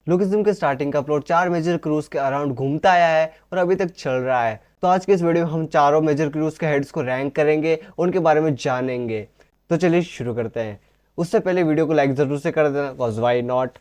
Lookism के starting का plot 4 major cruise के अराउंड घूमता आया है और अभी तक चल रहा है। तो आज के इस वीडियो में हम चारों मेजर क्रूज के हेड्स को रैंक करेंगे, उनके बारे में जानेंगे। तो चलिए शुरू करते हैं। उससे पहले वीडियो को लाइक जरूर से कर देना, cause why not.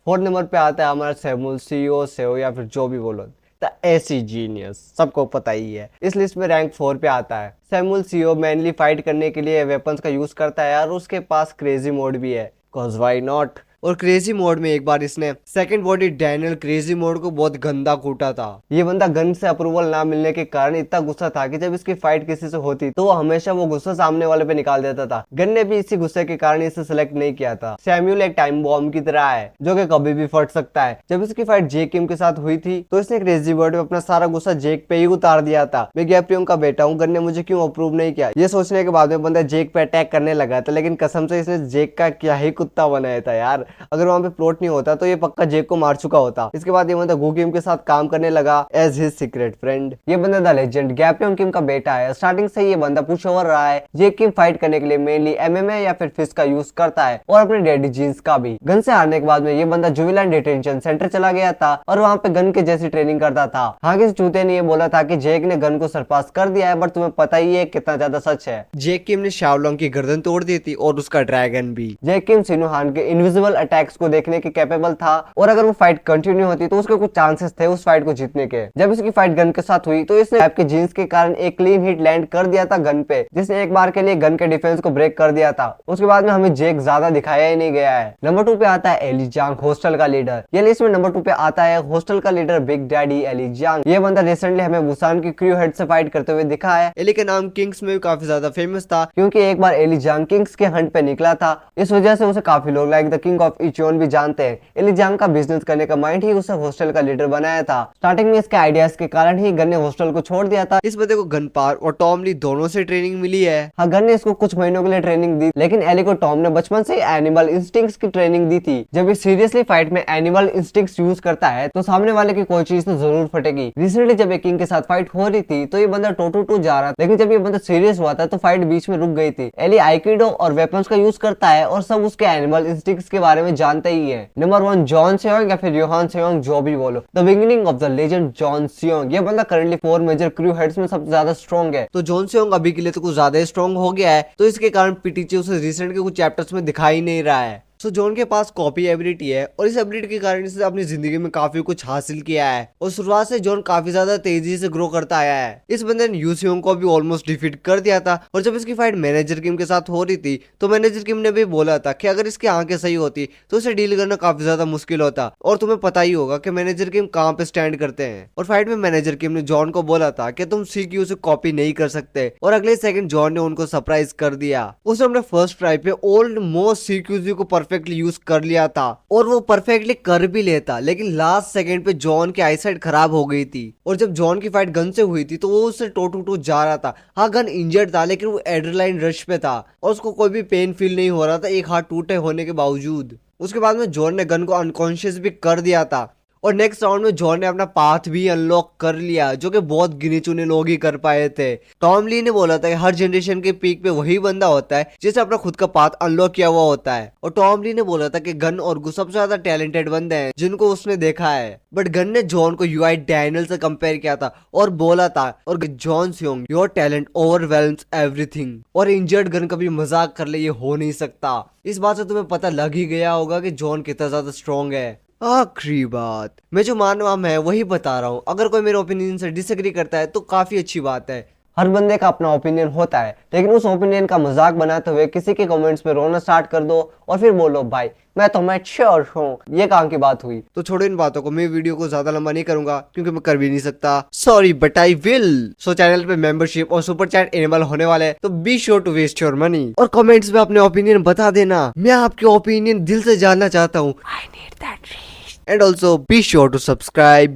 4th number पे आता है हमारा सैमुअल सीओ सेओ या फिर जो भी बोलो, द एसी जीनियस, सबको पता ही है। इस लिस्ट में रैंक 4 पे आता है। सैमुअल सीओ मेनली फाइट करने के लिए वेपन्स का यूज करता है और उसके पास क्रेजी मोड भी है, कॉज वाई नॉट। और क्रेजी मोड में एक बार इसने second body Daniel crazy mode को बहुत गंदा कूटा था। ये बंदा गन से अप्रूवल ना मिलने के कारण इतना गुस्सा था कि जब इसकी फाइट किसी से होती तो वो हमेशा वो गुस्सा सामने वाले पे निकाल देता था। गन ने भी इसी गुस्से के कारण इसे सिलेक्ट नहीं किया था। सैम्यूल एक टाइम बॉम्ब की तरह है जो कि कभी भी फट सकता है। जब इसकी फाइट जेक किम के साथ हुई थी तो इसने क्रेजी वर्ड में अपना सारा गुस्सा जेक पे ही उतार दिया था। मैं गैप्रियम का बेटा हूँ, गन ने मुझे क्यों अप्रूव नहीं किया, ये सोचने के बाद में बंदा जेक पे अटैक करने लगा था। लेकिन कसम से इसने जेक का क्या ही कुत्ता बनाया था यार। अगर वहां पे नहीं होता तो ये पक्का जेक को मार चुका होता। इसके बाद ये बंदा गू किम के साथ काम करने लगा एज हिज सीक्रेट फ्रेंड। ये बंदा द लेजेंड गैप्रियम किम का बेटा है। स्टार्टिंग से ये बंदा पुश ओवर रहा है। जेक किम फाइट करने के लिए मेनली एमएमए या फिर फिस्ट का यूज करता है और अपने डैडी जीन्स का भी। गन से हारने के बाद में ये बंदा जुवेनाइल डिटेंशन सेंटर चला गया था और वहाँ पे गन के जैसी ट्रेनिंग करता था। हाँ, किसी चूते ने ये बोला था कि जेक ने गन को सरपास कर दिया है, बट तुम्हें पता ही है कितना ज्यादा सच है। जेक किम ने शाओलोंग की गर्दन तोड़ दी थी और उसका ड्रैगन भी। जेक किम सिनुहान के इनविजिबल अटैक्स को देखने के कैपेबल था और अगर वो फाइट कंटिन्यू होती तो उसके कुछ चांसेस थे उस फाइट को जीतने के। जब इसकी फाइट गन के साथ हुई तो इसने आपके जीन्स के कारण एक क्लीन हिट लैंड कर दिया था गन पे, जिसने एक बार के लिए गन के डिफेंस को ब्रेक कर दिया था। उसके बाद में हमें जेक ज्यादा दिखाया ही नहीं गया है। नंबर 2 पे आता है एली जांग, हॉस्टल का लीडर। ये लिस्ट में नंबर 2 पे आता है हॉस्टल का लीडर बिग डैडी एली जांग। ये बंदा रिसेंटली हमें बुसान की क्रू हेड से फाइट करते हुए दिखा है। एली का नाम किंग्स में भी काफी ज्यादा फेमस था क्योंकि एक बार एली जांग किंग्स के हंट पे निकला था। इस वजह से उसे काफी लोग लाइक द किंग ऑफ इचोन भी जानते हैं। एली जांग का बिजनेस करने का माइंड ही उसे हॉस्टल का लीडर बनाया था। स्टार्टिंग में इसके आइडियाज के कारण ही गन ने हॉस्टल को छोड़ दिया था। इस बंदे को गन पार और टॉम ली दोनों से ट्रेनिंग मिली है। हाँ, गन ने इसको कुछ महीनों के लिए ट्रेनिंग दी, लेकिन एली को टॉम ने बचपन से एनिमल इंस्टिंक्ट्स की ट्रेनिंग दी थी। जब ये सीरियसली फाइट में एनिमल इंस्टिंक्ट्स यूज करता है तो सामने वाले की कोई चीज तो जरूर फटेगी। रिसेंटली जब किंग के साथ फाइट हो रही थी तो ये बंदा टू जा रहा था, लेकिन जब ये बंदा सीरियस हुआ था तो फाइट बीच में रुक गई थी। एली आइकिडो और वेपन्स का यूज करता है और सब उसके एनिमल इंस्टिंक्ट्स के बारे में जानते ही है। नंबर 1 जॉन सेयोंग या फिर योहान सेयोंग, जो भी बोलो, the beginning of the legend John Seong. ये बंदा करंटली 4 मेजर क्रू हेड्स में सबसे ज्यादा स्ट्रॉन्ग है। तो जॉन सियोंग अभी के लिए तो कुछ ज्यादा स्ट्रॉन्ग हो गया है, तो इसके कारण पीटीचे उसे रिसेंट के कुछ चैप्टर्स में दिखाई नहीं रहा है। सो जॉन के पास कॉपी एबिलिटी है और इस एबिलिटी के कारण इसने अपनी जिंदगी में काफी कुछ हासिल किया है और शुरुआत से जॉन काफी ज्यादा तेजी से ग्रो करता आया है। इस बंदे ने यूसियोंग को भी ऑलमोस्ट डिफीट कर दिया था और जब इसकी फाइट मैनेजर किम के साथ हो रही थी तो मैनेजर किम ने भी बोला था कि अगर इसकी आंखें सही होती तो इसे डील करना काफी ज्यादा मुश्किल होता। और तुम्हें पता ही होगा कि मैनेजर किम कहाँ पे स्टैंड करते हैं। और फाइट में मैनेजर किम ने जॉन को बोला था कि तुम सीक्यू से कॉपी नहीं कर सकते और अगले सेकंड जॉन ने उनको सरप्राइज कर दिया। उसने अपने फर्स्ट ट्राई पे ऑलमोस्ट सीक्यूजी को परफेक्टली यूज कर लिया था और वो परफेक्टली कर भी लेता, लेकिन लास्ट सेकंड पे जॉन की आईसाइट खराब हो गई थी और जब जॉन की फाइट गन से हुई थी तो वो उससे टू जा रहा था। हाँ, गन इंजर्ड था लेकिन वो एड्रेनालाइन रश पे था और उसको कोई भी पेन फील नहीं हो रहा था एक हाथ टूटे होने के बावजूद। उसके बाद में जॉन ने गन को अनकॉन्शियस भी कर दिया था और नेक्स्ट राउंड में जॉन ने अपना पाथ भी अनलॉक कर लिया, जो कि बहुत गिने चुने लोग ही कर पाए थे। टॉम ली ने बोला था कि हर जनरेशन के पीक पे वही बंदा होता है जिसने अपना खुद का पाथ अनलॉक किया हुआ होता है। और टॉम ली ने बोला था कि गन और गु सबसे ज्यादा टैलेंटेड बंदे हैं जिनको उसने देखा है, बट गन ने जॉन को यूआई डैनियल से कंपेयर किया था और बोला था और जॉन सियोंग, योर टैलेंट ओवरवेल्म्स एवरीथिंग। और इंजर्ड गन कभी मजाक कर ले ये हो नहीं सकता। इस बात से तुम्हें पता लग ही गया होगा कि जॉन कितना ज्यादा स्ट्रॉन्ग है। आखिरी बात, मैं जो मान रहा हूं मैं वही बता रहा हूँ। अगर कोई मेरे ओपिनियन से डिसएग्री करता है तो काफी अच्छी बात है। हर बंदे का अपना ओपिनियन होता है, लेकिन उस ओपिनियन का मजाक बनाते हुए किसी के कमेंट्स में रोना स्टार्ट कर दो और फिर बोलो भाई मैं तो मैच्योर हूँ, ये कहाँ की बात हुई। तो छोड़ो इन बातों को, मैं वीडियो को ज्यादा लंबा नहीं करूंगा क्योंकि मैं कर भी नहीं सकता। Sorry but I will. So channel पे मेंबरशिप और सुपर चैट एनेबल होने वाले हैं, तो be sure to waste your money और कमेंट्स में अपने ओपिनियन बता देना। मैं आपके ओपिनियन दिल से जानना चाहता हूँ। I need that reach. And also be sure to subscribe.